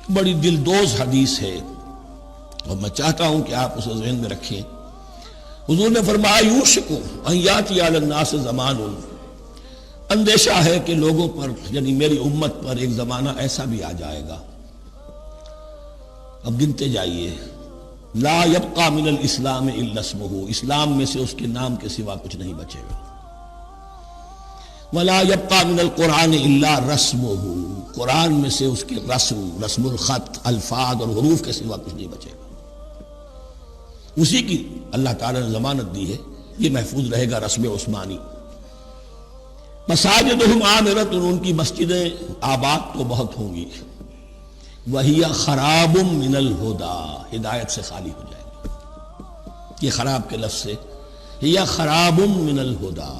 بڑی دلدوز حدیث ہے اور میں چاہتا ہوں کہ آپ اسے ذہن میں رکھیں۔ حضور نے فرمایا یوشک ان یاتی علی الناس زمان، اندیشہ ہے کہ لوگوں پر یعنی میری امت پر ایک زمانہ ایسا بھی آ جائے گا، اب گنتے جائیے، لا یبقى من الاسلام الا اسمہ، اسلام میں سے اس کے نام کے سوا کچھ نہیں بچے گا، ولا یبقى من القرآن الا رسمہ، قرآن میں سے اس کے رسم الخط، الفاظ اور حروف کے سوا کچھ نہیں بچے گا، اسی کی اللہ تعالیٰ نے ضمانت دی ہے، یہ محفوظ رہے گا رسم عثمانی۔ مساجدہم عامرۃ، ان کی مسجدیں آباد تو بہت ہوں گی، وَهِيَ خَرَابٌ مِّنَ الْهُدَى، ہدایت سے خالی ہو جائے گی، یہ خراب کے لفظ سے هِيَ خَرَابٌ مِّنَ الْهُدَى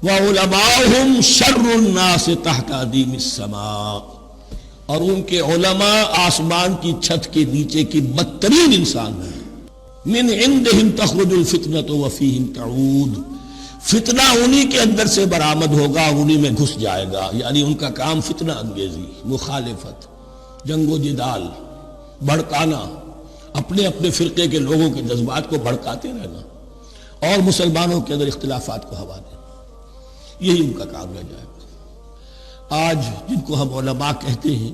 وَعُلَمَاؤُهُمْ شَرُّ النَّاسِ تَحْتَ عَدِيمِ السَّمَاءِ، اور ان کے علماء آسمان کی چھت کے نیچے کی بدترین انسان ہیں، مِنْ عِنْدِهِمْ تَخْرُجُ الْفِتْنَةُ وَفِيهِمْ تَعُودُ، فتنہ انہی کے اندر سے برآمد ہوگا، انہی میں گھس جائے گا، یعنی ان کا کام فتنہ انگیزی، مخالفت، جنگ و جدال، بھڑکانا، اپنے اپنے فرقے کے لوگوں کے جذبات کو بھڑکاتے رہنا اور مسلمانوں کے اندر اختلافات کو ہوا دینا، یہی ان کا کام رہ جائے گا۔ آج جن کو ہم علماء کہتے ہیں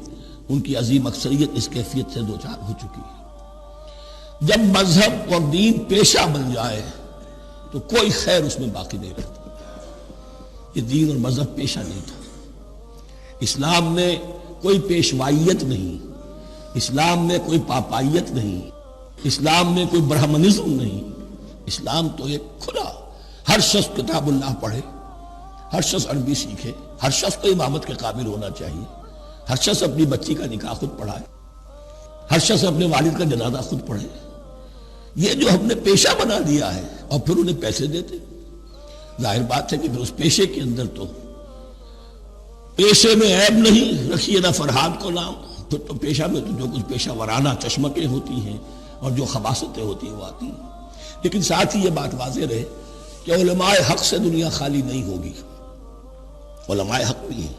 ان کی عظیم اکثریت اس کیفیت سے دوچار ہو چکی ہے۔ جب مذہب اور دین پیشہ بن جائے تو کوئی خیر اس میں باقی نہیں رہتا۔ یہ دین اور مذہب پیشہ نہیں تھا، اسلام میں کوئی پیشوائیت نہیں، اسلام میں کوئی پاپائیت نہیں، اسلام میں کوئی برہمنزم نہیں، اسلام تو ایک کھلا، ہر شخص کتاب اللہ پڑھے، ہر شخص عربی سیکھے، ہر شخص کو امامت کے قابل ہونا چاہیے، ہر شخص اپنی بچی کا نکاح خود پڑھائے، ہر شخص اپنے والد کا جنازہ خود پڑھے، یہ جو ہم نے پیشہ بنا دیا ہے اور پھر انہیں پیسے دیتے، ظاہر بات ہے کہ پھر اس پیشے کے اندر تو پیشے میں عیب نہیں، رکھیے نہ فرہاد کو نام، پھر تو پیشہ میں تو جو کچھ پیشہ ورانہ چشمکیں ہوتی ہیں اور جو خباثتیں ہوتی ہیں وہ آتی ہیں۔ لیکن ساتھ ہی یہ بات واضح رہے کہ علماء حق سے دنیا خالی نہیں ہوگی، علماء حق بھی ہیں،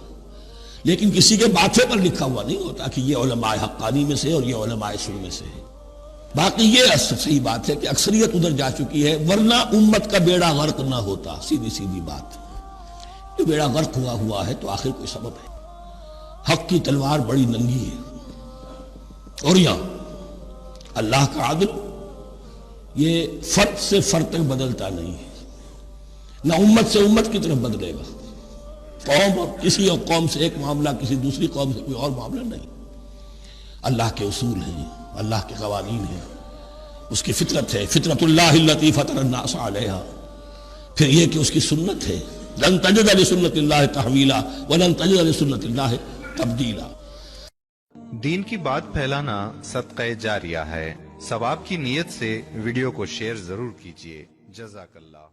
لیکن کسی کے ماتھے پر لکھا ہوا نہیں ہوتا کہ یہ علماء حقانی میں سے اور یہ علماء سو میں سے ہے۔ باقی یہ صحیح بات ہے کہ اکثریت ادھر جا چکی ہے، ورنہ امت کا بیڑا غرق نہ ہوتا، سیدھی سیدھی بات، یہ بیڑا غرق ہوا ہے تو آخر کوئی سبب ہے۔ حق کی تلوار بڑی ننگی ہے، اور یہاں اللہ کا عدل یہ فرد سے فرد تک بدلتا نہیں ہے، نہ امت سے امت کی طرف بدلے گا، قوم اور کسی اور قوم سے ایک معاملہ، کسی دوسری قوم سے کوئی اور معاملہ نہیں، اللہ کے اصول ہیں، اللہ کے قوانین ہیں، اس کی فطرت ہے، فطرت اللہ التی فطر الناس علیہا، پھر یہ کہ اس کی سنت ہے، لن تجد لسنت اللہ تحویلا ولن تجد لسنت اللہ تبدیلا۔ دین کی بات پھیلانا صدقہ جاریہ ہے، ثواب کی نیت سے ویڈیو کو شیئر ضرور کیجیے۔ جزاک اللہ۔